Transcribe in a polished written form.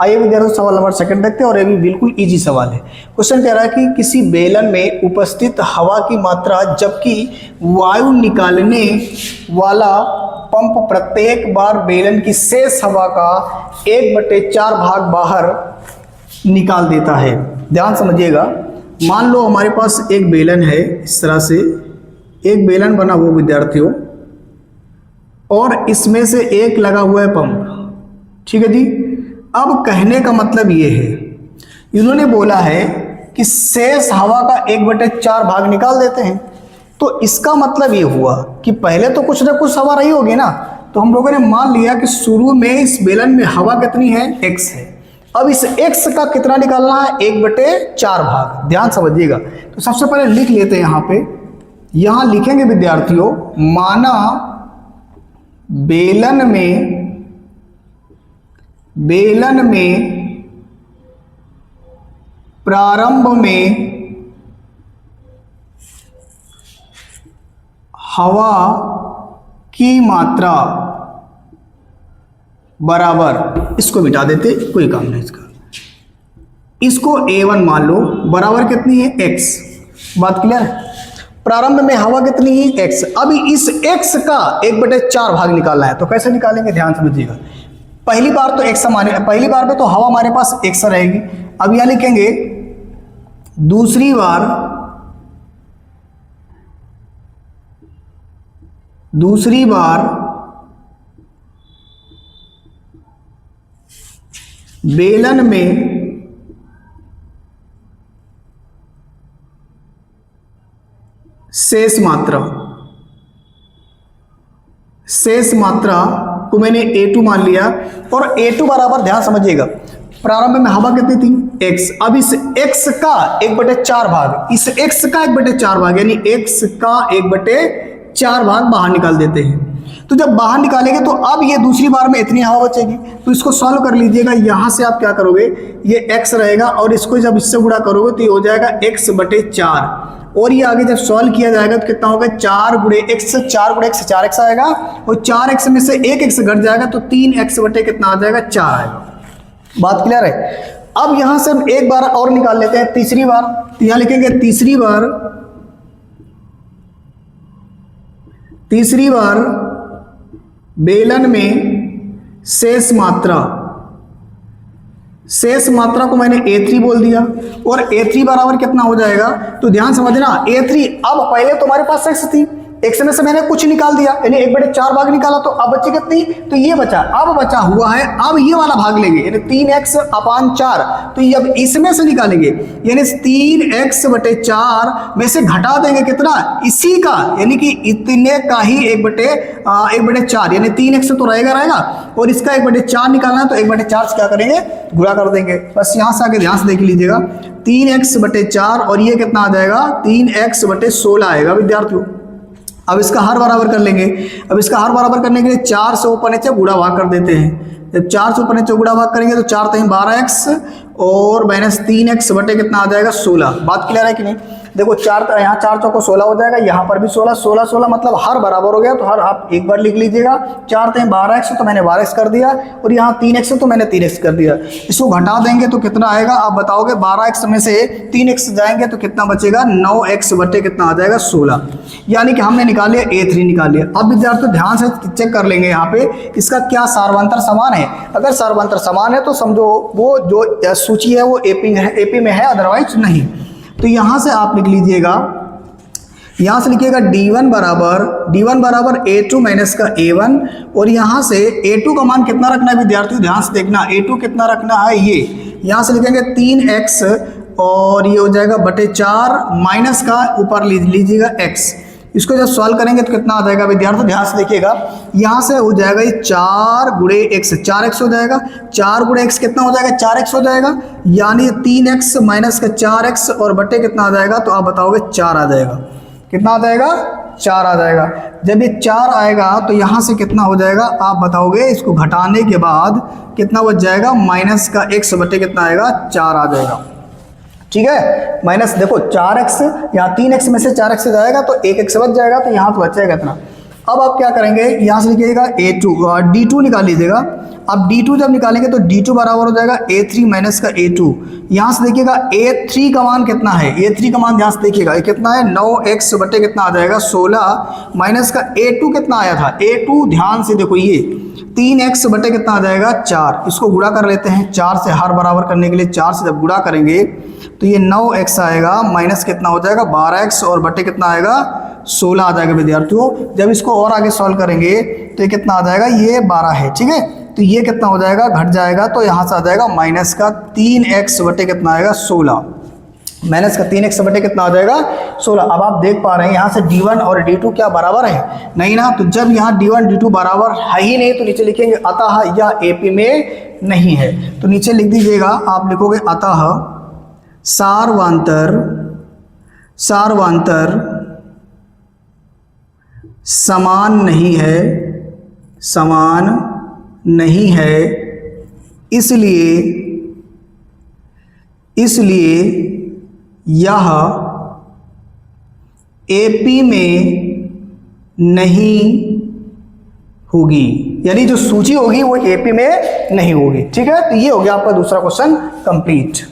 आइए विद्यार्थियों सवाल नंबर सेकंड देखते हैं और ये भी बिल्कुल इजी सवाल है। क्वेश्चन कह रहा है कि किसी बेलन में उपस्थित हवा की मात्रा जबकि वायु निकालने वाला पंप प्रत्येक बार बेलन की शेष हवा का 1/4 भाग बाहर निकाल देता है। ध्यान समझिएगा, मान लो हमारे पास एक बेलन है, इस तरह से एक बेलन बना हुआ विद्यार्थियों, और इसमें से एक लगा हुआ है पंप। ठीक है जी। अब कहने का मतलब ये है, इन्होंने बोला है कि शेष हवा का 1/4 भाग निकाल देते हैं। तो इसका मतलब ये हुआ कि पहले तो कुछ ना कुछ हवा रही होगी ना, तो हम लोगों ने मान लिया कि शुरू में इस बेलन में हवा कितनी है, x है। अब इस x का कितना निकालना है, 1/4 भाग। ध्यान समझिएगा, तो सबसे पहले लिख लेते हैं यहाँ पे। यहाँ लिखेंगे विद्यार्थियों, माना बेलन में प्रारंभ में हवा की मात्रा बराबर, इसको मिटा देते, कोई काम नहीं इसका, इसको A1 मान लो, बराबर कितनी है, x। बात क्लियर है। प्रारंभ में हवा कितनी है, x। अभी इस x का 1/4 भाग निकालना है, तो कैसे निकालेंगे, ध्यान समझिएगा। पहली बार तो x माने, पहली बार में तो हवा हमारे पास x रहेगी। अब यहां लिखेंगे दूसरी बार बेलन में शेष मात्रा को मैंने A2 मान लिया, और A2 बराबर, ध्यान समझिएगा, प्रारंभ में हवा कितनी थी, x। अब इस x का 1/4 भाग, इस x का 1/4 भाग यानी x का 1/4 भाग बाहर निकाल देते हैं। तो जब बाहर निकालेंगे तो अब ये दूसरी बार में इतनी हवा बचेगी, तो इसको सॉल्व कर लीजिएगा। यहां से आप क्या करोगे, ये x रहेगा और इसको जब इससे गुणा करोगे तो ये हो जाएगा x/4, और ये आगे जब सॉल्व किया जाएगा तो कितना होगा, 4 × x, 4 × x 4x आएगा, और 4x में से 1x घट जाएगा तो 3x बटे कितना आ जाएगा, 4 आएगा। बात क्लियर है। अब यहां से हम एक बार और निकाल लेते हैं, तीसरी बार। तो यहां लिखेंगे तीसरी बार बेलन में शेष मात्रा को मैंने A3 बोल दिया, और A3 बराबर कितना हो जाएगा, तो ध्यान समझना, A3, अब पहले तुम्हारे पास x थी, x में से मैंने कुछ निकाल दिया यानी 1/4 भाग निकाला, तो अब बची कितनी, तो ये बचा। अब बचा हुआ है, अब ये वाला भाग लेंगे यानी 3x/4, तो ये अब इसमें से निकालेंगे यानी 3x/4 में से घटा देंगे कितना, इसी का, यानी कि इतने का ही 1/4 यानी 3x तो रहेगा, और इसका 1/4 निकालना है, तो 1/4 से क्या करेंगे, गुणा कर देंगे। बस यहां से आगे ध्यान से देख लीजिएगा, 3x/4, और ये कितना आ जाएगा, 3x/16 आएगा विद्यार्थियों। अब इसका हर बराबर कर लेंगे। अब इसका हर बराबर करने के लिए 4 से ऊपर नीचे गुणा भाग कर देते हैं। जब 4 से ऊपर नीचे गुणा भाग करेंगे तो 4 3 12x और -3x बटे कितना आ जाएगा, 16। बात क्लियर है कि नहीं। देखो 4 यहाँ 4 चौको 16 हो जाएगा, यहाँ पर भी 16 16 16 मतलब हर बराबर हो गया, तो हर आप एक बार लिख लीजिएगा। 4 3 12x तो मैंने 12x कर दिया, और यहाँ 3x तो मैंने 3x कर दिया। इसको घटा देंगे तो कितना आएगा, आप बताओगे। 12x में से 3x जाएंगे तो कितना बचेगा, 9x बटे कितना आ जाएगा, 16। यानी कि हमने निकाल लिया, A3 निकाल लिया। अब विद्यार्थियों ध्यान से चेक कर लेंगे यहाँ पे इसका क्या सार्वंतर समान है। अगर सार्वंतर समान है तो समझो वो जो सूची है वो AP में है, अदरवाइज नहीं। तो यहां से आप लिख लीजिएगा, यहां से लिखिएगा D1 बराबर A2 माइनस का A1, और यहां से A2 का मान कितना रखना है विद्यार्थियों, ध्यान से देखना, A2 कितना रखना है, ये यहां से लिखेंगे 3x, और ये हो जाएगा बटे 4 माइनस का ऊपर लीजिएगा x। इसको जब सॉल्व करेंगे तो कितना आ जाएगा विद्यार्थियों, ध्यान से देखिएगा, यहाँ से हो जाएगा ये 4 × x, 4x हो जाएगा। 4 × x कितना हो जाएगा, 4x हो जाएगा, यानी 3x माइनस का 4x और बटे कितना आ जाएगा, तो आप बताओगे 4 आ जाएगा। कितना आ जाएगा, 4 आ जाएगा। जब ये 4 आएगा तो यहाँ से कितना हो जाएगा, आप बताओगे। इसको घटाने के बाद कितना बच जाएगा, माइनस का x बटे कितना आएगा, 4 आ जाएगा। ठीक है, माइनस देखो 4x, यहाँ 3x में से 4x जाएगा तो 1x बच जाएगा, तो यहाँ तो बचेगा इतना। अब आप क्या करेंगे, यहाँ से लिखिएगा A2 D2 निकाल लीजिएगा। अब D2 जब निकालेंगे तो D2 बराबर हो जाएगा A3 माइनस का A2। यहाँ से देखिएगा A3 का मान कितना है, A3 का मान ध्यान से देखिएगा ये कितना है 9x बटे कितना आ जाएगा 16 माइनस का A2 कितना आया था, A2 ध्यान से देखो ये 3x बटे कितना आ जाएगा 4। इसको गुणा कर लेते हैं, 4 से हर बराबर करने के लिए 4 से जब गुणा करेंगे तो ये 9x आएगा माइनस कितना हो जाएगा 12x और बटे कितना आएगा 16 आ जाएगा विद्यार्थियों। जब इसको और आगे सॉल्व करेंगे तो ये कितना आ जाएगा, ये 12 है, ठीक है। तो ये कितना हो जाएगा, घट जाएगा, तो यहाँ से आ जाएगा माइनस का 3x बटे कितना आएगा 16, माइनस का 3x बटे कितना आ जाएगा 16। अब आप देख पा रहे हैं यहाँ से D1 और D2 क्या बराबर है, नहीं ना। तो जब यहाँ D1 D2 बराबर है ही नहीं तो नीचे लिखेंगे अतः यह AP में नहीं है। तो नीचे लिख दीजिएगा, आप लिखोगे अतः सारवांतर समान नहीं है, समान नहीं है, इसलिए यह AP में नहीं होगी, यानी जो सूची होगी वो AP में नहीं होगी, ठीक है। तो ये हो गया आपका दूसरा क्वेश्चन कंप्लीट।